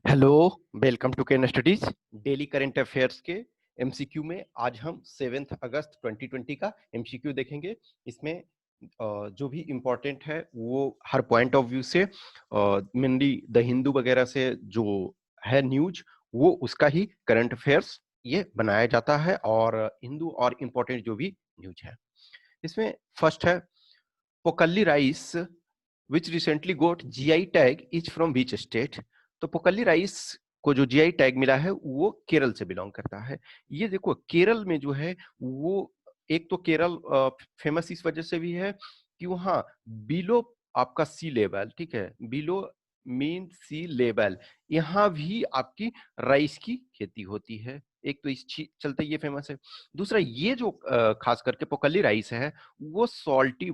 Hello, welcome to Ken studies. Daily current affairs के MCQ में आज हम 7 अगस्त 2020 का एमसीक्यू देखेंगे। इसमें जो भी इम्पोर्टेंट है वो हर पॉइंट ऑफ व्यू से मेनली द हिंदू वगैरह से जो है न्यूज, वो उसका ही करंट अफेयर्स ये बनाया जाता है और हिंदू और इम्पोर्टेंट जो भी न्यूज है। इसमें फर्स्ट है Pokkali rice which recently got GI tag is from which state. तो पोकल्ली राइस को जो जीआई टैग मिला है वो केरल से बिलोंग करता है। ये देखो केरल में जो है वो एक तो केरल फेमस इस वजह से भी है कि वहाँ बिलो आपका सी लेवल, ठीक है, बिलो मीन सी लेवल, यहाँ भी आपकी राइस की खेती होती है। एक तो इस चलते ये फेमस है। दूसरा ये जो खास करके पोकल्ली राइस है वो सॉल्टी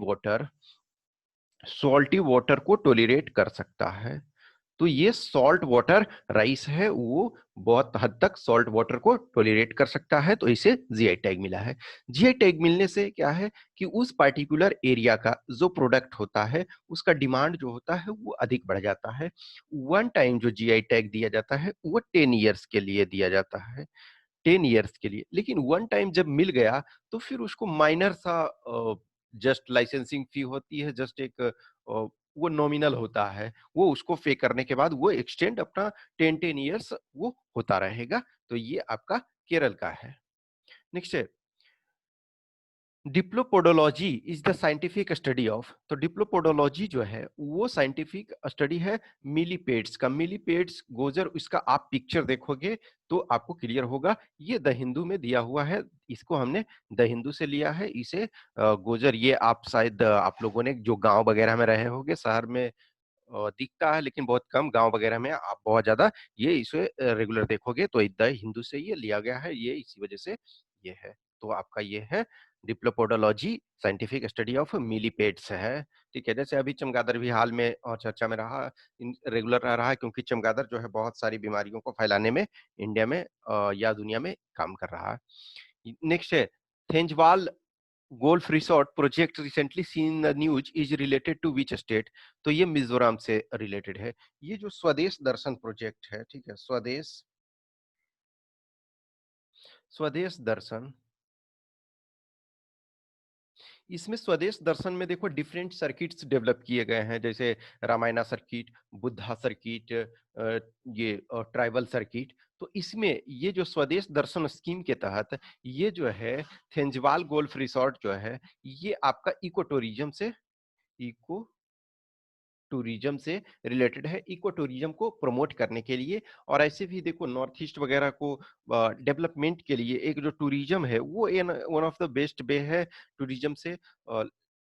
वाटर को टोलरेट कर सकता है। तो ये सॉल्ट वाटर राइस है, वो बहुत हद तक सॉल्ट वाटर को टोलरेट कर सकता है, तो इसे जीआई टैग मिला है। जीआई टैग मिलने से क्या है कि उस पर्टिकुलर एरिया का जो प्रोडक्ट होता है उसका डिमांड जो होता है वो अधिक बढ़ जाता है। वन टाइम जो जीआई टैग दिया जाता है वो 10 ईयर्स के लिए दिया जाता है, 10 ईयर्स के लिए। लेकिन वन टाइम जब मिल गया तो फिर उसको माइनर सा जस्ट लाइसेंसिंग फी होती है, जस्ट एक वो नॉमिनल होता है, वो उसको पे करने के बाद वो एक्सटेंड अपना 10 ईयर्स वो होता रहेगा। तो ये आपका केरल का है। नेक्स्ट है diplopodology is the scientific study of. तो डिप्लोपोडोलॉजी जो है वो साइंटिफिक स्टडी है मिलीपेड्स का। मिलीपेड्स गोजर, इसका आप पिक्चर देखोगे तो आपको क्लियर होगा। ये द हिंदू में दिया हुआ है, इसको हमने द हिंदू से लिया है। इसे गोजर, ये आप शायद आप लोगों ने जो गांव वगैरह में रहे होंगे, शहर में दिखता है लेकिन बहुत कम, गांव वगैरह में आप बहुत ज्यादा ये इसे रेगुलर देखोगे। तो द हिंदू से ये लिया गया है, ये इसी वजह से ये है। तो आपका ये है डिप्लोपोडोलॉजी, साइंटिफिक स्टडी ऑफ मिलीपेड्स है। ठीक है, जैसे अभी चमगादड़ भी हाल में चर्चा में रहा, रेगुलर रह रहा है, क्योंकि चमगादड़ जो है बहुत सारी बीमारियों को फैलाने में इंडिया में या दुनिया में काम कर रहा है। नेक्स्ट है Thenzawl golf resort project recently seen the news is related to which state. तो ये मिजोरम से रिलेटेड है। ये जो स्वदेश दर्शन प्रोजेक्ट है, ठीक है, स्वदेश दर्शन, इसमें स्वदेश दर्शन में देखो डिफरेंट सर्किट्स डेवलप किए गए हैं, जैसे रामायणा सर्किट, बुद्धा सर्किट, ये ट्राइबल सर्किट। तो इसमें ये जो स्वदेश दर्शन स्कीम के तहत ये जो है थेंजवाल गोल्फ रिसोर्ट जो है ये आपका इको टूरिज्म से रिलेटेड है। इको टूरिज्म को प्रमोट करने के लिए, और ऐसे भी देखो नॉर्थ ईस्ट वगैरह को डेवलपमेंट के लिए एक जो टूरिज्म है वो one of the best way है टूरिज्म से।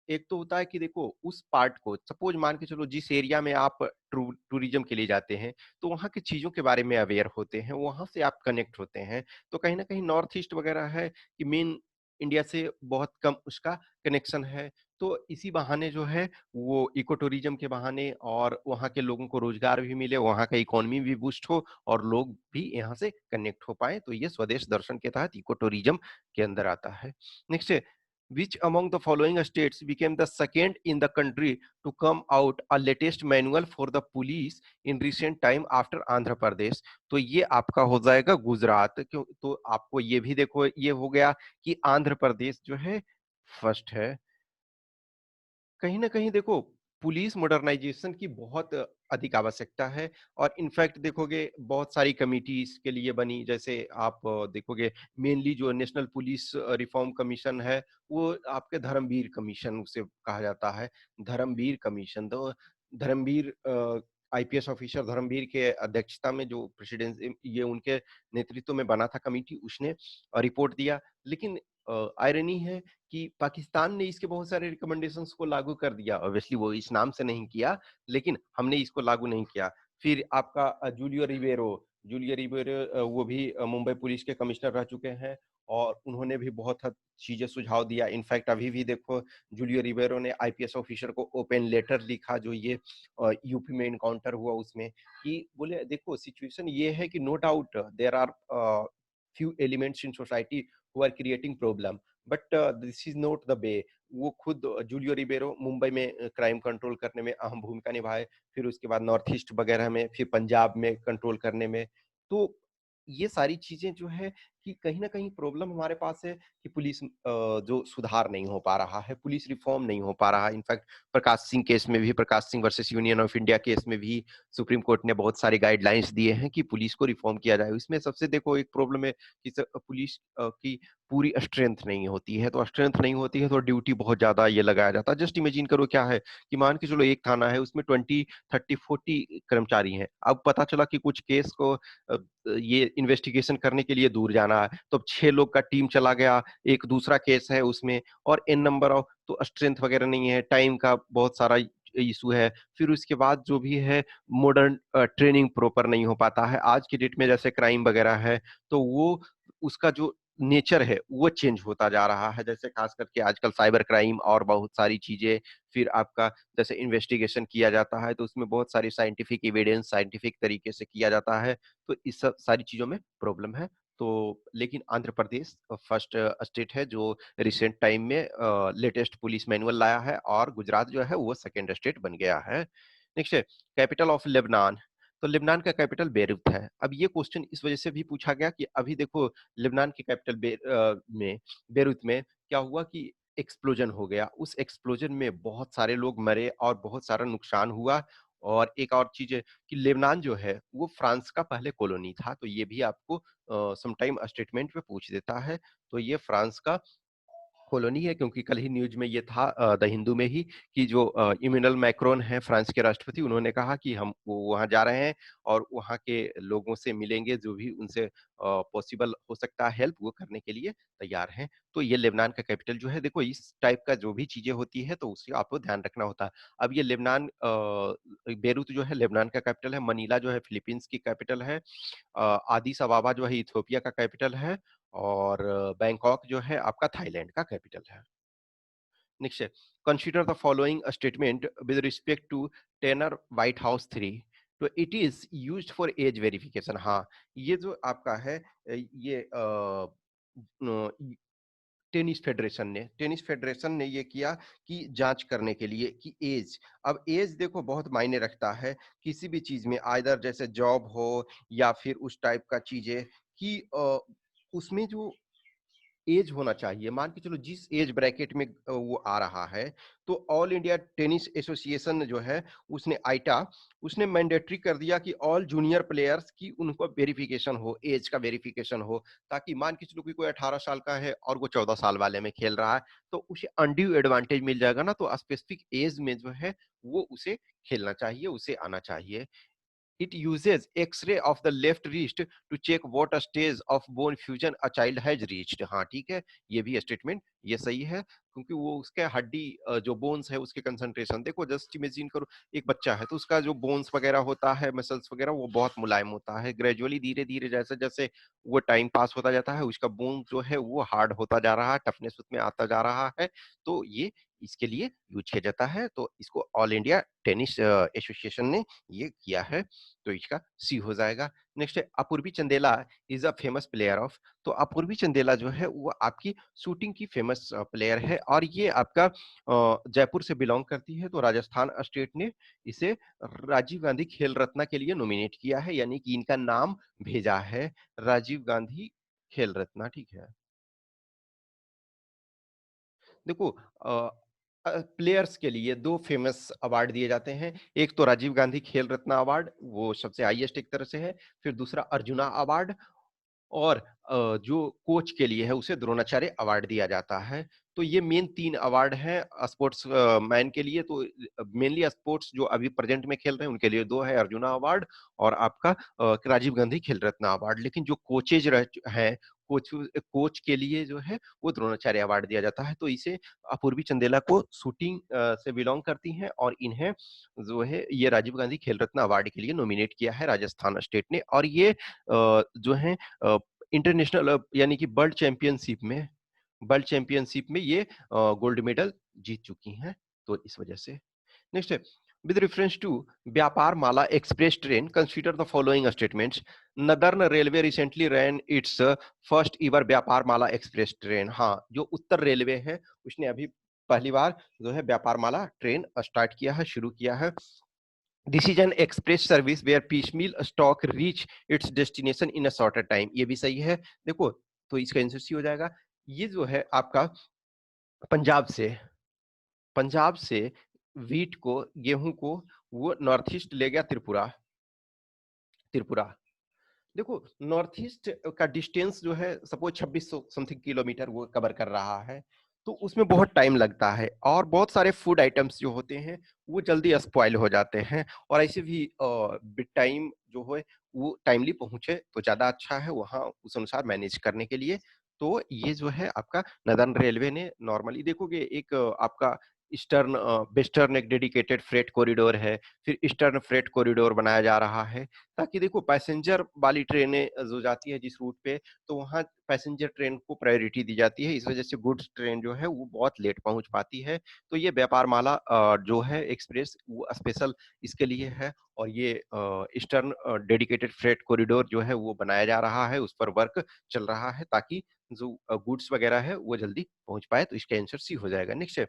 एक तो होता है कि देखो उस पार्ट को, सपोज मान के चलो जिस एरिया में आप टूरिज्म के लिए जाते हैं तो वहाँ की चीजों के बारे में अवेयर होते हैं, वहां से आप कनेक्ट होते हैं। तो कहीं ना कहीं नॉर्थ ईस्ट वगैरह है कि मेन इंडिया से बहुत कम उसका कनेक्शन है। तो इसी बहाने जो है वो इको टूरिज्म के बहाने और वहाँ के लोगों को रोजगार भी मिले, वहाँ का इकोनॉमी भी बूस्ट हो और लोग भी यहाँ से कनेक्ट हो पाए, तो ये स्वदेश दर्शन के तहत इको टूरिज्म के अंदर आता है। नेक्स्ट है which among the following states became the second in the country to come out a latest manual for the police in recent time after Andhra Pradesh. तो ये आपका हो जाएगा गुजरात। क्यों? तो आपको ये भी देखो, ये हो गया कि आंध्र प्रदेश जो है फर्स्ट है। कहीं ना कहीं देखो पुलिस मॉडर्नाइजेशन की बहुत अधिक आवश्यकता है, और इनफैक्ट देखोगे बहुत सारी कमिटी इसके लिए बनी। जैसे आप देखोगे मेनली जो नेशनल पुलिस रिफॉर्म कमीशन है वो आपके धर्मवीर कमीशन उसे कहा जाता है, धर्मवीर कमीशन। तो धर्मवीर आईपीएस ऑफिसर धर्मवीर के अध्यक्षता में जो प्रेसिडेंट, ये उनके नेतृत्व में बना था कमिटी, उसने रिपोर्ट दिया। लेकिन आयरनी है कि पाकिस्तान ने इसके बहुत सारे रिकमेंडेशंस को लागू कर दिया। ऑब्वियसली वो इस नाम से नहीं किया, लेकिन हमने इसको लागू नहीं किया। फिर आपका जूलियो रिबेरो वो भी मुंबई पुलिस के कमिश्नर रह चुके हैं, और उन्होंने भी बहुत हद चीजें सुझाव दिया। इनफैक्ट अभी भी देखो जूलियो रिबेरो ने आईपीएस ऑफिसर को ओपन लेटर लिखा जो ये यूपी में इनकाउंटर हुआ उसमें, कि बोले देखो सिचुएशन ये है कि no doubt there are few elements in society who are creating problem, but this is not the way. वो खुद जूलियो रिबेरो मुंबई में क्राइम कंट्रोल करने में अहम भूमिका निभाए, फिर उसके बाद नॉर्थ ईस्ट वगैरह में, फिर पंजाब में कंट्रोल करने में। तो ये सारी चीज़ें जो है कि कहीं न कहीं प्रॉब्लम हमारे पास है कि पुलिस जो सुधार नहीं हो पा रहा है, पुलिस रिफ़ॉर्म नहीं हो पा रहा है। इनफैक्ट प्रकाश सिंह केस में भी, Prakash Singh versus Union of India case में भी सुप्रीम कोर्ट ने बहुत सारे गाइडलाइंस दिए हैं कि पुलिस को रिफ़ॉर्म किया जाए। इसमें सबसे देखो एक प्रॉब्लम है कि पुलिस की पूरी स्ट्रेंथ नहीं होती है, तो स्ट्रेंथ नहीं होती है तो ड्यूटी बहुत ज़्यादा ये लगाया जाता है। जस्ट इमेजिन करो क्या है कि मान के चलो एक थाना है उसमें 20, 30, 40 कर्मचारी हैं। अब पता चला कि कुछ केस को ये इन्वेस्टिगेशन करने के लिए दूर जाना है, तो अब 6 लोग का टीम चला गया, एक दूसरा केस है उसमें और एन नंबर ऑफ तो स्ट्रेंथ वगैरह नहीं है, टाइम का बहुत सारा इश्यू है। फिर उसके बाद जो भी है मॉडर्न ट्रेनिंग प्रॉपर नहीं हो पाता है। आज की डेट में जैसे क्राइम वगैरह है, तो वो उसका जो नेचर है वो चेंज होता जा रहा है। जैसे खास करके आजकल साइबर क्राइम और बहुत सारी चीज़ें, फिर आपका जैसे इन्वेस्टिगेशन किया जाता है तो उसमें बहुत सारी साइंटिफिक एविडेंस साइंटिफिक तरीके से किया जाता है। तो इस सब सारी चीज़ों में प्रॉब्लम है। तो लेकिन आंध्र प्रदेश फर्स्ट स्टेट है जो रिसेंट टाइम में लेटेस्ट पुलिस मैनुअल लाया है और गुजरात जो है वो सेकंड स्टेट बन गया है। नेक्स्ट है कैपिटल ऑफ लेबनान। तो लेबनान का कैपिटल बेरूत है। अब ये क्वेश्चन इस वजह से भी पूछा गया कि अभी देखो लेबनान की कैपिटल में बेरूत में क्या हुआ कि एक्सप्लोजन हो गया। उस एक्सप्लोजन में बहुत सारे लोग मरे और बहुत सारा नुकसान हुआ। और एक और चीज़ है कि लेबनान जो है वो फ्रांस का पहले कॉलोनी था, तो ये भी आपको समटाइम स्टेटमेंट में पूछ देता है। तो ये फ्रांस का कॉलोनी है क्योंकि कल ही न्यूज़ में ये था द हिंदू में ही कि जो इमैनुअल मैक्रोन हैं फ्रांस के राष्ट्रपति, उन्होंने कहा कि हम वो वहाँ जा रहे हैं और वहाँ के लोगों से मिलेंगे, जो भी उनसे पॉसिबल हो सकता है हेल्प वो करने के लिए तैयार हैं। तो ये लेबनान का कैपिटल जो है देखो इस टाइप का जो भी चीज़ें होती है तो उसका आपको ध्यान रखना होता है। अब ये लेबनान बेरूत जो है लेबनान का कैपिटल है, मनीला जो है फिलीपींस की कैपिटल है, आदिस अबाबा जो है इथियोपिया का कैपिटल है और बैंकॉक जो है आपका थाईलैंड का कैपिटल है। नेक्स्ट है consider the following statement with respect to tenor white house 3। तो it is used for age verification. हाँ, ये जो आपका है ये टेनिस फेडरेशन ने ये किया कि जांच करने के लिए कि एज, अब एज देखो बहुत मायने रखता है किसी भी चीज में, आइदर जैसे जॉब हो या फिर उस टाइप का चीजें कि उसमें जो एज होना चाहिए, मान के चलो जिस एज ब्रैकेट में वो आ रहा है, तो ऑल इंडिया टेनिस एसोसिएशन जो है उसने आइटा उसने मैंडेटरी कर दिया कि ऑल जूनियर प्लेयर्स की उनको वेरिफिकेशन हो, एज का वेरिफिकेशन हो, ताकि मान के चलो कि कोई 18 साल का है और वो 14 साल वाले में खेल रहा है, तो उसे अनड्यू एडवांटेज मिल जाएगा ना, तो स्पेसिफिक एज में जो है वो उसे खेलना चाहिए, उसे आना चाहिए। It uses X-ray of the left wrist to check what stage of bone fusion a child has reached। हाँ ठीक है, ये भी स्टेटमेंट ये सही है क्योंकि वो उसके हड्डी जो बोन्स है उसके कंसंट्रेशन देखो, जस्ट इमेजिन करो एक बच्चा है तो उसका जो बोन्स वगैरह होता है, मसल्स वगैरह वो बहुत मुलायम होता है। ग्रेजुअली धीरे धीरे जैसे जैसे वो टाइम पास होता जाता है उसका बोन जो है वो हार्ड होता जा रहा है, टफनेस उसमें आता जा रहा है। तो ये इसके लिए यूज किया जाता है, तो इसको ऑल इंडिया टेनिस एसोसिएशन ने ये किया है, तो इसका सी हो जाएगा। नेक्स्ट है Apurvi Chandela is a famous player of. तो अपूर्वी चंदेला जो है वो आपकी शूटिंग की फेमस प्लेयर है और ये आपका जयपुर से बिलोंग करती है, तो राजस्थान स्टेट ने इसे राजीव गांधी खेल रत्न के लिए नॉमिनेट किया है, यानी कि इनका नाम भेजा है राजीव गांधी खेल रत्न, ठीक है। देखो प्लेयर्स के लिए 2 फेमस अवार्ड दिए जाते हैं। एक तो राजीव गांधी खेल रत्न अवार्ड, वो सबसे हाईएस्ट एक तरह से है। फिर दूसरा अर्जुना अवार्ड और जो कोच के लिए है उसे द्रोणाचार्य अवार्ड दिया जाता है। तो ये मेन 3 अवार्ड हैं स्पोर्ट्स मैन के लिए। तो मेनली स्पोर्ट्स जो अभी प्रेजेंट में खेल रहे हैं उनके लिए 2 है, अर्जुना अवार्ड और आपका राजीव गांधी खेल रत्न अवार्ड। लेकिन जो कोचेज हैं, कोच कोच के लिए जो है वो द्रोणाचार्य अवार्ड दिया जाता है। तो इसे अपूर्वी चंदेला को शूटिंग से बिलोंग करती हैं और इन्हें जो है ये राजीव गांधी खेल रत्न अवार्ड के लिए नॉमिनेट किया है राजस्थान स्टेट ने। और ये जो है इंटरनेशनल यानी कि वर्ल्ड चैंपियनशिप में ये गोल्ड मेडल जीत चुकी हैं, तो इस वजह से। नेक्स्ट है With reference to Vyapar Mala Express train, consider the following statements. Northern Railway recently ran its first ever व्यापार माला एक्सप्रेस ट्रेन। हाँ, जो उत्तर रेलवे है उसने अभी पहली बार जो है व्यापार माला ट्रेन स्टार्ट किया है, शुरू किया है। This is an express service where piecemeal stock reach its destination in a shorter time. ये भी सही है। देखो, तो इसका आंसर सी हो जाएगा। ये जो है आपका पंजाब से पंजाब से व्हीट को, गेहूं को वो नॉर्थ ईस्ट ले गया त्रिपुरा। त्रिपुरा देखो, नॉर्थ ईस्ट का डिस्टेंस जो है सपोज 2600 समथिंग किलोमीटर वो कवर कर रहा है, तो उसमें बहुत टाइम लगता है और बहुत सारे फूड आइटम्स जो होते हैं वो जल्दी स्पॉइल हो जाते हैं। और ऐसे भी टाइम जो है वो टाइमली पहुंचे तो ज्यादा अच्छा है वहाँ उस अनुसार मैनेज करने के लिए। तो ये जो है आपका नदर्न रेलवे ने नॉर्मली देखोगे एक आपका ईस्टर्न वेस्टर्न एक डेडिकेटेड फ्रेट कॉरिडोर है, फिर ईस्टर्न फ्रेट कॉरिडोर बनाया जा रहा है, ताकि देखो पैसेंजर वाली ट्रेनें जो जाती है जिस रूट पे, तो वहाँ पैसेंजर ट्रेन को प्रायोरिटी दी जाती है। इस वजह से गुड्स ट्रेन जो है वो बहुत लेट पहुंच पाती है। तो ये व्यापार माला जो है एक्सप्रेस वो स्पेशल इसके लिए है। और ये ईस्टर्न डेडिकेटेड फ्रेट कॉरिडोर जो है वो बनाया जा रहा है, उस पर वर्क चल रहा है ताकि जो गुड्स वगैरह है वो जल्दी पहुंच पाए। तो इसका आंसर सी हो जाएगा। नेक्स्ट है,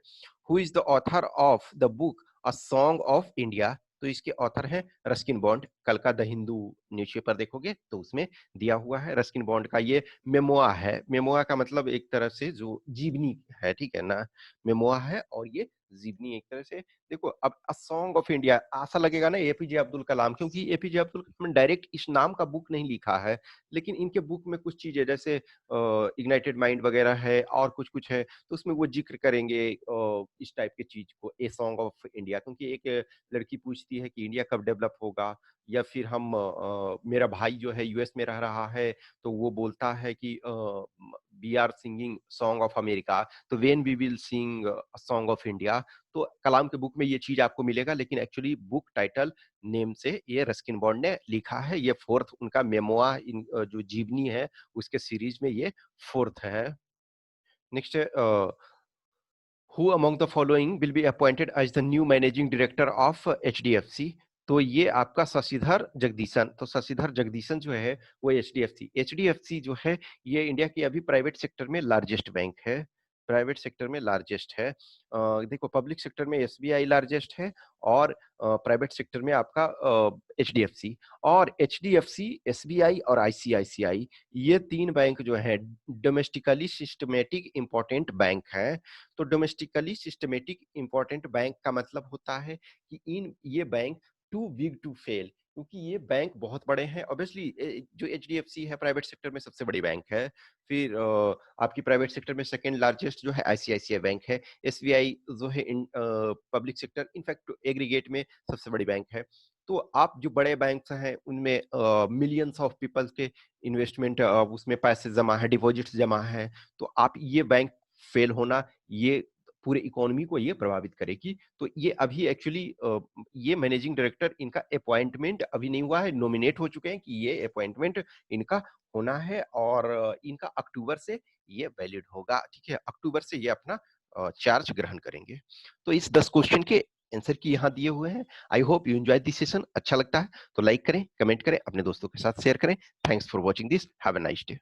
who is the author of the book a song of India. तो इसके ऑथर हैं रस्किन बॉन्ड। कल का द हिंदू न्यूज़पेपर देखोगे तो उसमें दिया हुआ है रस्किन बॉन्ड का ये मेमोआ है। मेमोआ का मतलब एक तरह से जो जीवनी है, ठीक है ना, मेमोआ है और ये जीवनी एक तरह से। देखो अब अ सॉन्ग ऑफ इंडिया ऐसा लगेगा ना एपीजे अब्दुल कलाम, क्योंकि एपीजे अब्दुल कलाम ने डायरेक्ट इस नाम का बुक नहीं लिखा है, लेकिन इनके बुक में कुछ चीजें जैसे इग्नाइटेड माइंड वगैरह है और कुछ कुछ है, तो उसमें वो जिक्र करेंगे इस टाइप की चीज को, ए सॉन्ग ऑफ इंडिया। क्योंकि एक लड़की पूछती है कि इंडिया कब डेवलप होगा, या फिर हम मेरा भाई जो है यूएस में रह रहा है, तो वो बोलता है कि we are singing song of America, तो when we will sing song of India. तो कलाम के बुक में ये चीज आपको मिलेगा, लेकिन एक्चुअली बुक टाइटल नेम से ये रस्किन बॉन्ड ने लिखा है। ये फोर्थ उनका मेमोआ जो जीवनी है उसके सीरीज में ये फोर्थ है। नेक्स्ट है, who among the following will be appointed as the new managing director of HDFC। तो ये आपका शशिधर जगदीशन। तो शशिधर जगदीशन जो है वो एचडीएफसी जो है ये इंडिया की अभी प्राइवेट सेक्टर में लार्जेस्ट बैंक है। प्राइवेट सेक्टर में लार्जेस्ट है। देखो पब्लिक सेक्टर में एसबीआई लार्जेस्ट है और प्राइवेट सेक्टर में आपका एचडीएफसी। और एचडीएफसी, एसबीआई और आईसीआईसीआई, ये तीन बैंक जो है डोमेस्टिकली सिस्टमेटिक इंपॉर्टेंट बैंक है। तो डोमेस्टिकली सिस्टमेटिक इंपॉर्टेंट बैंक का मतलब होता है कि इन ये bank too big to fail, क्योंकि ये बैंक बहुत बड़े हैं। ऑब्वियसली जो एचडीएफसी है प्राइवेट सेक्टर में सबसे बड़ी बैंक है। फिर आपकी प्राइवेट सेक्टर में सेकंड लार्जेस्ट जो है आईसीआईसीआई बैंक है। एसबीआई जो है पब्लिक सेक्टर इनफैक्ट एग्रीगेट में सबसे बड़ी बैंक है। तो आप जो बड़े बैंक हैं उनमें मिलियंस ऑफ पीपल के इन्वेस्टमेंट, उसमें पैसे जमा है, डिपॉजिट्स जमा है। तो आप ये बैंक फेल होना, ये पूरे इकोनॉमी को ये प्रभावित करेगी। तो ये अभी एक्चुअली ये मैनेजिंग डायरेक्टर इनका अपॉइंटमेंट अभी नहीं हुआ है, नॉमिनेट हो चुके हैं कि ये अपॉइंटमेंट इनका होना है और इनका अक्टूबर से ये वैलिड होगा। ठीक है, अक्टूबर से ये अपना चार्ज ग्रहण करेंगे। तो इस 10 क्वेश्चन के आंसर की यहाँ दिए हुए हैं। I hope you enjoy this session. अच्छा लगता है तो लाइक करें, कमेंट करें, अपने दोस्तों के साथ शेयर करें। Thanks for watching this. Have a nice day.